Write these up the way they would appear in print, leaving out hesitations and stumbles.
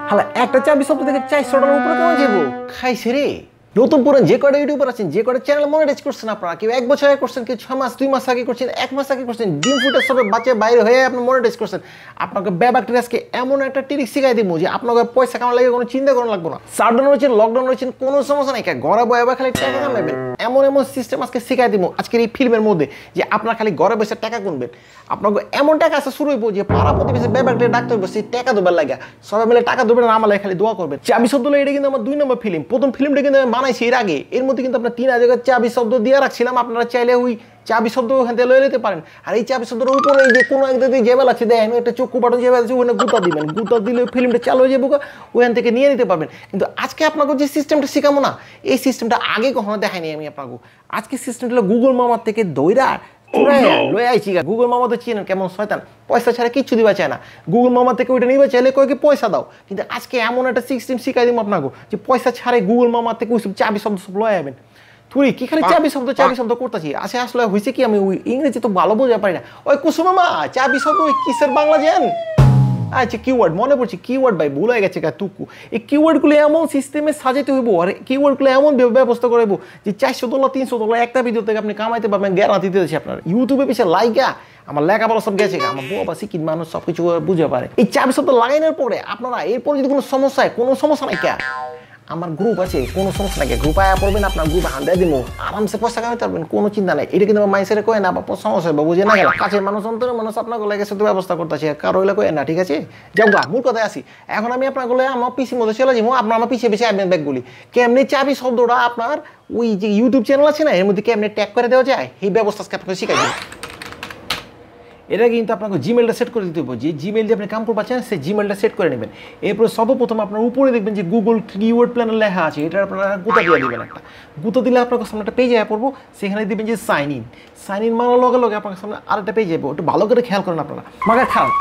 হালা একটা চাবি শব্দ থেকে 400 টাকার উপরে কেমন যাবো খাইছে রে। নতুন পুরান যে কটা ইউটিউবার আছেন, যে কটা চ্যানেল মনিটাইজ করছেন আপনারা, কেউ 1 বছর আগে করছেন, কেউ 6 মাস 2 মাস আগে করছেন, 1 মাস আগে করছেন, ডিম ফুটের সবে বাচ্চা বাইরে হয়ে আপনি মনিটাইজ করছেন। আপনাকে ব্যাপারটা আজকে এমন একটা ট্রিক শিখাই দিব যে আপনাকে পয়সা কামানো লাগে কোনো চিন্তা করা লাগবে না। শাটডাউন হয়েছেন, লকডাউন হয়েছেন, কোনো সমস্যা নাই, ঘরে বয়ে খালি টাকা কামাবেন। এমন এমন সিস্টেম আজকে শিখাই দিব আজকের এই ফিল্মের মধ্যে যে আপনার খালি ঘরে বসে টাকা গুনবেন। আপনাকে এমন টাকা আসা শুরু হইব যে পাড়া প্রতিবেশী ব্যাপারটা ডাক্তার বসে টাকা দেবার লাগে, সবাই মিলে টাকা দেবেন আর আমার খালি দোয়া করবেন। চাবি শব্দ এটা কিন্তু আমার 2 নম্বর ফিল্ম। প্রথম ফিল্মটা কিন্তু আমি বানাইছি এর আগে, এর মধ্যে কিন্তু আপনার 3 জায়গায় চাবি শব্দ দিয়ে রাখছিলাম। আপনারা চাইলে ওই চাবি শব্দ ওখান থেকে লয়ে নিতে পারেন। আর এই চাবি শব্দের উপরে যে কোনো এক দিকে জেবেল আছে, দেখেন একটা চক্ষু বাটন জেবেল আছে, ওখানে গুতা দিবেন। গুতা দিলে ফিল্মটা চালু হয়ে যাবো, ওখান থেকে নিয়ে নিতে পারবেন। কিন্তু আজকে আপনাকে যে সিস্টেমটা শিখাবো না, এই সিস্টেমটা আগে কখনো দেখাইনি আমি আপনাকে। আজকে সিস্টেমটা গুগল মামার থেকে দইরা লয়ে আইছি। গুগল মামা তো চিনেন কেমন শয়তান, পয়সা ছাড়া কিচ্ছু দিবা চায় না। গুগল মামা থেকে ওইটা নিবা চাইলে কয়েকে পয়সা দাও। কিন্তু আজকে এমন একটা সিস্টেম শিখাই দিব আপনাকে যে পয়সা ছাড়াই গুগল মামা থেকে ওইসব চাবি শব্দ সব লয়ে যাবেন। তুই কি খালি চাবি শব্দ করতেছি। আসলে হয়েছে কি, আমি ওই ইংরেজি তো ভালো বোঝা পারি না। ওই কুসুম মামা চাবি শব্দ ওই কিসের বাংলা জান? আচ্ছা কিওয়ার্ড মনে পড়ছে, কিওয়ার্ড ভাই ভুল হয়ে গেছে তুকু। এই কিওয়ার্ডগুলো এমন সিস্টেমে সাজাতে হইব, আর কিওয়ার্ডগুলো এমন ব্যবস্থা করাইব যে $400 $300 একটা ভিডিও থেকে আপনি কামাইতে পারবেন, গ্যারান্টি দিতেছি আপনার। ইউটিউবে পিছিয়ে লাইকা আমার লেখাপড়া সব গেছে, আমার বউ বা শিক্ষিত মানুষ সব কিছু বুঝতে পারে। এই চাবি শব্দ লাগানোর পরে আপনারা এরপরে যদি কোনো সমস্যা হয়, কোনো সমস্যা নাই কে, আমার গ্রুপ আছে, কোনো সমস্যা নাই, গ্রুপ আয়া পড়বেন, আপনার গ্রুপ হান্ডা দিব, আরামসে পয়সা কামাইতে পারবেন, কোনো চিন্তা নাই। এটা কিন্তু মাইসেরে কয় না, বা সমস্যা বা বুঝে না গেল কাছের মানুষ, অন্তরের মানুষ আপনাকে লাগে শুধু ব্যবস্থা করতেছে, কারো হইলে কয় না, ঠিক আছে যাও গা। মূল কথায় আসি, এখন আমি আপনার গলে আমার পিসির মধ্যে চলে যাবো, আপনার আমার পিছিয়ে বেশি আইবেন ব্যাগগুলি কেমনি চাবি শব্দটা আপনার ওই যে ইউটিউব চ্যানেল আছে না, এর মধ্যে কেমনি ট্যাগ করে দেওয়া যায়, এই ব্যবস্থা আপনাকে শিখাই দেবো। এটা কিন্তু আপনাকে জিমেলটা সেট করে দিতে হবে। যে জিমেল দিয়ে আপনি কাম করতে পারছেন সেই জিমেলটা সেট করে নেবেন। এরপর সর্বপ্রথম আপনার উপরে দেখবেন যে গুগল কিওয়ার্ড প্ল্যানার লেখা আছে, এটা আপনারা গুতা দিয়ে দেবেন। একটা গুতা দিলে আপনার সামনে একটা পেজ আয়া পড়বো, সেখানে দিবেন যে সাইন ইন মারার লগে লগে আপনার সামনে আরেকটা পেজ যাবো। একটু ভালো করে খেয়াল করেন আপনারা, মাগা খারাপ।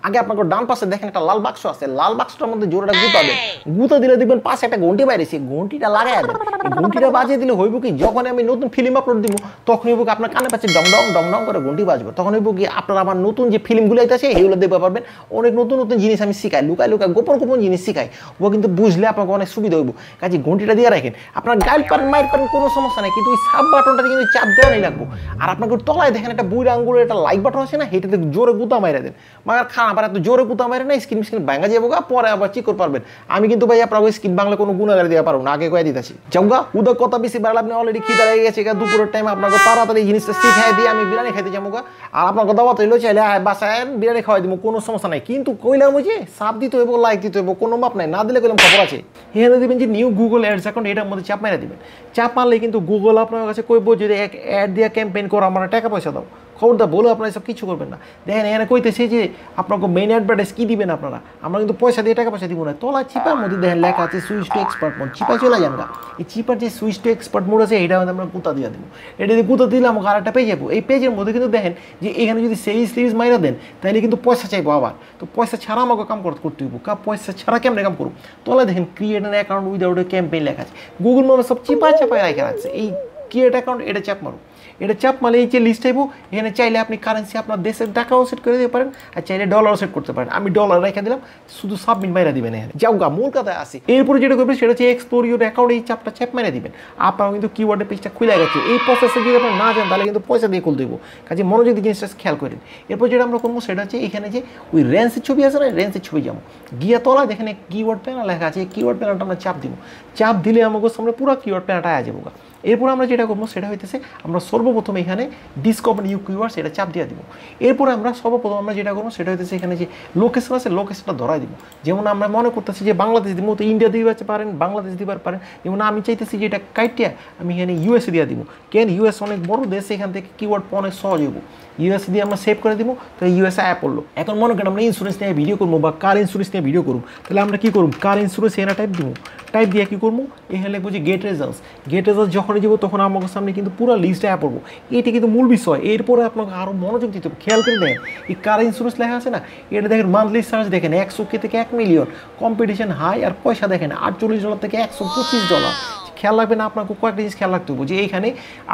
আগে আপনাকে ডান পাশে দেখেন একটা লাল বাক্স আছে, লাল বাক্সটার মধ্যে জোরটা গুতা দেন। গুতা দিলে দেখবেন পাশে একটা ঘন্টি বাইরেছে, ঘন্টিটা লাগাই দেন। ঘন্টিটা বাজিয়ে দিলে হইব কি, যখন আমি নতুন ফিল্ম আপলোড দিব তখন হইব কি আপনার কানে পাচ্ছে ডং ডং ডং ডং করে ঘন্টি বাজবে। তখন হইব কি আপনারা আমার নতুন যে ফিল্মগুলো আছে এইগুলো দেখতে পারবেন। অনেক নতুন নতুন জিনিস আমি শিখাই, লুকায় গোপন গোপন জিনিস শিখাই, ও কিন্তু বুঝলে আপনাকে অনেক সুবিধা হইব। কাজে ঘন্টিটা দিয়ে রাখেন। আপনার গাইড পারেন মাইট পারেন কোনো সমস্যা নেই, কিন্তু ওই সাব বাটনটা কিন্তু চাপ দেওয়া নেই লাগবো। আর আপনাকে তলায় দেখেন একটা বুড়ি আঙ্গুলের একটা লাইক বাটন আছে না, সেটাতে জোরে গুতা মাইরা দেন। মাগার খারাপ আর এত জোরে গুতা মারে না, স্ক্রিন ভাঙা যাবো গা, পরে আবার চিক করতে পারবেন। আমি কিন্তু ভাই আপনার ওই স্ক্রিন বাংলা কোনো গুণাগার দিয়ে পারবো না, আগে কয়ে দিতেছি। যাওগা উদক কথা বেশি বাড়লে আপনি অলরেডি খিদা লেগে গেছে, দুপুরের টাইম আপনাকে তাড়াতাড়ি জিনিসটা শিখাই দিয়ে আমি বিরিয়ানি খাইতে যাবো গা। আর আপনাকে দাওয়াত হইলো চাইলে বাসায় বিরিয়ানি খাওয়াই দিব, কোনো সমস্যা নাই। কিন্তু কইলাম ওই যে সাপ দিতে হইব, লাইক দিতে হইব, কোনো মাপ নাই, না দিলে কইলাম খবর আছে। এখানে দিবেন যে নিউ গুগল অ্যাডস অ্যাকাউন্ট, এটার মধ্যে চাপ মেরে দিবেন। চাপ মারলে কিন্তু গুগল আপনার কাছে কইব যদি এক অ্যাড দিয়ে ক্যাম্পেইন করো, আমার টাকা পয়সা দাও। খবরটা বলো আপনারা সব কিছু করবেন না। দেখেন এখানে কইতেছে যে আপনাকে মেইন অ্যাডভার্টাইজ কি দিবেন আপনারা, আমরা কিন্তু পয়সা দিয়ে টাকা পয়সা দিব না। তলা চিপার মধ্যে দেখেন লেখা আছে সুইচ টু এক্সপার্ট মোড, চিপা চলে যান গা। এই চিপার যে সুইচ টু এক্সপার্ট মোড আছে, এটা আমরা গুতা দিয়ে দেবো। এটা যদি গুতা দিলে আমাকে আরেকটা পেজ যাবো। এই পেজের মধ্যে কিন্তু দেখেন যে এখানে যদি সিরিজ মাইরা দেন তাহলে কিন্তু পয়সা চাইবো আবার। তো পয়সা ছাড়া আমাকে কাম করতে হইব। পয়সা ছাড়া কেমন কাম করবো, তলা দেখেন create an account without a campaign লেখা আছে। গুগল মামা সব চাপায় রেখে রাখছে। এই ক্রিয়েট অ্যাকাউন্ট এটা চাপ মারো, এটা চাপ মারলে এই যে লিস্ট আইব। এখানে চাইলে আপনি কারেন্সি আপনার দেশের টাকাও সেট করে দিতে পারেন, আর চাইলে ডলারও সেট করতে পারেন। আমি ডলার রেখে দিলাম, শুধু সাবমিট মাইরা দিবেন। এখানে যাও গা, মূল কথায় আসি। এরপরে যেটা করবেন সেটা হচ্ছে এক্সপ্লোর ইউর অ্যাকাউন্ট, এই চাপটা চাপ মাইরা দিবেন। আপনার কিন্তু কিওয়ার্ডের পেজটা খুলে গেছে। এই প্রসেসে যদি আপনার না যান তাহলে কিন্তু পয়সা দিয়ে খুলতে দেবো। কাজে মনোযোগ দিয়ে জিনিসটা খেয়াল করেন। এরপর যেটা আমরা করবো সেটা হচ্ছে এখানে যে ওই রেঞ্জের ছবি আছে না, রেঞ্জের ছবি যাবো গিয়া তলা দেখেন কিওয়ার্ড প্যানেল লেখা আছে। এই কিওয়ার্ড প্যানেলটা আমরা চাপ দিব। চাপ দিলে আমাকে সামনে পুরো কিওয়ার্ড প্যানেলটা আয়া যাবো। এরপর আমরা যেটা করবো সেটা হইতেছে আমরা সর্বপ্রথম এখানে ডিসকভার নিউ কিওয়ার্ডস এটা চাপ দিয়ে দিব। এরপরে আমরা সর্বপ্রথম আমরা যেটা করবো সেটা হইতেছে এখানে যে লোকেশন আছে, লোকেশনটা ধরাই দিব। যেমন আমরা মনে করতেছি যে বাংলাদেশ দিব, তো ইন্ডিয়া দিতে পারেন, বাংলাদেশ দিবার পারেন। যেমন আমি চাইতেছি যে এটা কাইটিয়া আমি এখানে ইউএসএ দিয়ে দিব। কেন ইউএস অনেক বড় দেশ, এখান থেকে কিওয়ার্ড অনেক সহজ হইব। ইউএসএ দিয়ে আমরা সেভ করে দিব, তো ইউএসএ অ্যাপ পড়লো। এখন মনে করেন আমরা ইন্স্যুরেন্স নিয়ে ভিডিও করবো বা কার ইন্স্যুরেন্স নিয়ে ভিডিও করবো, তাহলে আমরা কী করবো, কার ইন্স্যুরেন্স এখানে টাইপ দিব। টাইপ দিয়ে কী করবো, এখানে লিখবো যে গেট রেজাল্টস। গেট রেজাল্টস যখনই যাবো তখন আমার সামনে কিন্তু পুরো লিস্টে অ্যাপ পড়বো। এটি কিন্তু মূল বিষয়। এরপরে আপনাকে আরও মনোযোগ দিতে হবে। খেয়াল করে দেখেন এই কার ইন্স্যুরেন্স লেখা আছে না, এটা দেখেন মান্থলি চার্জ দেখেন 100K থেকে 1 মিলিয়ন, কম্পিটিশন হাই, আর পয়সা দেখেন $48 থেকে $125। খেয়াল রাখবেন, আপনাকে কয়েকটা জিনিস খেয়াল রাখতে হবে যে এইখানে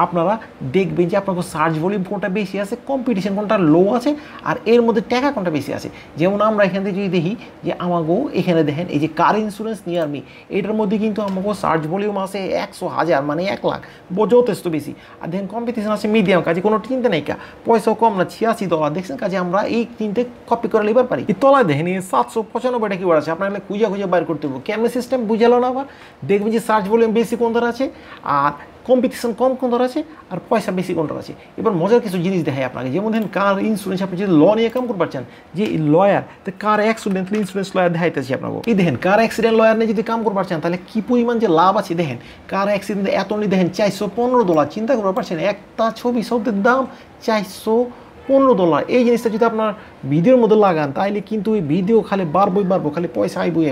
আপনারা দেখবেন যে আপনাকে সার্চ ভলিউম কোনটা বেশি আছে, কম্পিটিশন কোনটা লো আছে, আর এর মধ্যে টাকা কোনটা বেশি আছে। যেমন আমরা এখান থেকে যদি দেখি যে আমাকেও এখানে দেখেন এই যে কার ইন্স্যুরেন্স নিয়ার মি, এটার মধ্যে কিন্তু আমাকেও সার্চ ভলিউম আছে 100,000 মানে 1 লাখ, যথেষ্ট বেশি। আর দেখেন কম্পিটিশন আছে মিডিয়াম, কাজে কোনো চিন্তা নেই, কা পয়সাও কম না, $86 দেখছেন, কাজে আমরা এই তিনটে কপি করে লিবার পারি। এই তলায় দেখেন 795টা কিওয়ার্ড আছে, আপনার খুঁজে খুঁজে বাইর করতে হবে। কেমন সিস্টেম বুঝালো না, আবার দেখবেন যে সার্চ ভলিউম বেশি কোন ধর আছে, আর কম্পিটিশন কম কোন ধর আছে, আর পয়সা বেশি কোনটা আছে। এবার মজার কিছু জিনিস দেখায় আপনাকে, যেমন দেখেন কার ইন্স্যুরেন্স, আপনি যদি ল নিয়ে কাম করতে পারছেন, যে লয়ার তো কার অ্যাক্সিডেন্ট ইন্স্যুরেন্স লয়ার দেখাইতেছি আপনাকে। এই দেখেন কার অ্যাক্সিডেন্ট লয়ার নিয়ে যদি কাম করতে পারছেন, তাহলে কি পরিমাণ যে লাভ আছে। দেখেন কার অ্যাক্সিডেন্ট অ্যাটর্নি দেখেন $415, চিন্তা করতে পারছেন, একটা ছবি শব্দের দাম $415। এই জিনিসটা যদি আপনার ভিডিওর মধ্যে লাগান, তাহলে কিন্তু ওই ভিডিও খালি বাড়বো, খালি পয়সা আইবই।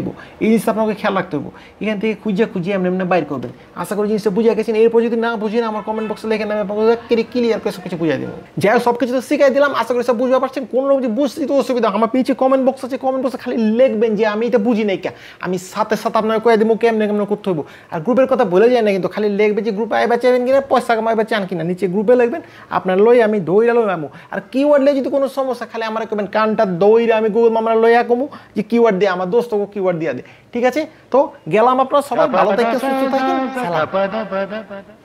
এই জিনিসটা আপনাকে খেয়াল রাখতে হবে। এখান থেকে খুঁজে এমনি বাইর করবেন। আশা করি জিনিসটা বুঝে গেছেন। এরপর যদি না বুঝেন আমার কমেন্ট বক্সে লিখে নেবেন, আপনাকে ক্লিয়ার করে সব কিছু বুঝিয়ে দেবো। যাই হোক, সব কিছু তো শিখাই দিলাম, আশা করি সব বুঝতে পারছেন। কোনো রকম বুঝতে তো অসুবিধা, আমার পিছিয়ে কমেন্ট বক্স আছে, কমেন্ট বক্সে খালি লিখবেন যে আমি এটা বুঝি নাই, কে আমি সাথে আপনাকে কয়ে দেবো কেমনে করতে হইব। আর গ্রুপের কথা বলে যায় না, কিন্তু খালি লিখবে যে গ্রুপে আইবা চাইবেন কিনা, পয়সা কামাইবা চান কিনা, নিচে গ্রুপে লিখবেন, আপনার লই আমি দইরা লই আমু। আর কিওয়ার্ড লিয়ে যদি কোনো সমস্যা, খালি আমার কবেন কানটা দইরা আমি গুগল মামলা লইয়া কমু যে কিওয়ার্ড দিয়ে আমার দোস্তকে কিওয়ার্ড দিয়া দে। ঠিক আছে, তো গেলাম, আপনারা সবাই ভালো থাকেন, সুস্থ থাকেন, সালাম।